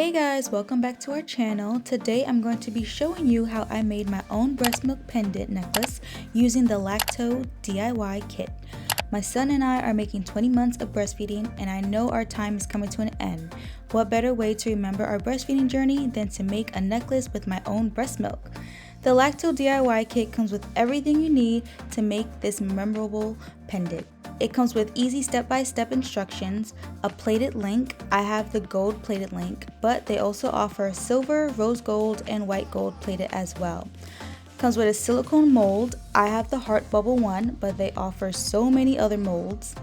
Hey guys, welcome back to our channel. Today I'm going to be showing you how I made my own breast milk pendant necklace using the Lackto DIY Kit. My son and I are making 20 months of breastfeeding and I know our time is coming to an end. What better way to remember our breastfeeding journey than to make a necklace with my own breast milk? The Lackto DIY Kit comes with everything you need to make this memorable pendant. It comes with easy step-by-step instructions, a plated link. I have the gold plated link, but they also offer silver, rose gold, and white gold plated as well. Comes with a silicone mold. I have the heart bubble one, but they offer so many other molds.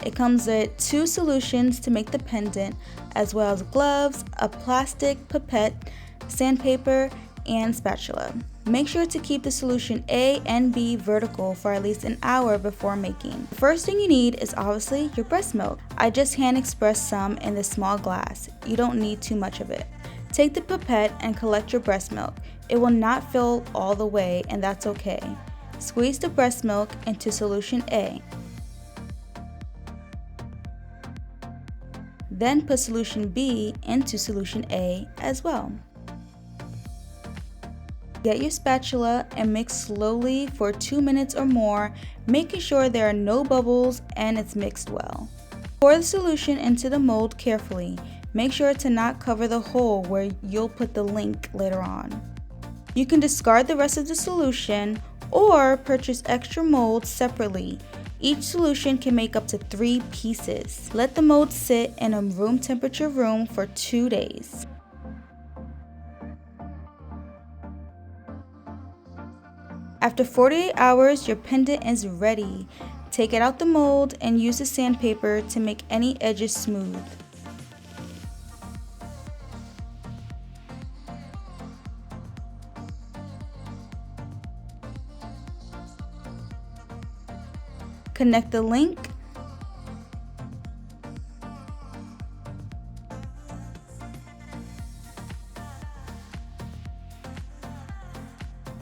It comes with 2 solutions to make the pendant, as well as gloves, a plastic pipette, sandpaper, and spatula. Make sure to keep the solution A and B vertical for at least an hour before making. The first thing you need is obviously your breast milk. I just hand expressed some in this small glass. You don't need too much of it. Take the pipette and collect your breast milk. It will not fill all the way, and that's okay. Squeeze the breast milk into solution A. Then put solution B into solution A as well. Get your spatula and mix slowly for 2 minutes or more, making sure there are no bubbles and it's mixed well. Pour the solution into the mold carefully. Make sure to not cover the hole where you'll put the link later on. You can discard the rest of the solution or purchase extra molds separately. Each solution can make up to 3 pieces. Let the mold sit in a room temperature room for 2 days. After 48 hours, your pendant is ready. Take it out the mold and use the sandpaper to make any edges smooth. Connect the link.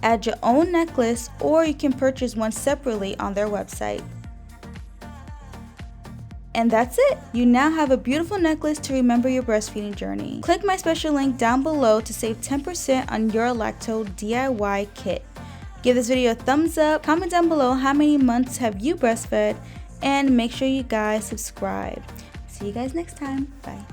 Add your own necklace, or you can purchase one separately on their website. And that's it! You now have a beautiful necklace to remember your breastfeeding journey. Click my special link down below to save 10% on your Lackto DIY kit. Give this video a thumbs up, comment down below how many months have you breastfed, and make sure you guys subscribe. See you guys next time. Bye.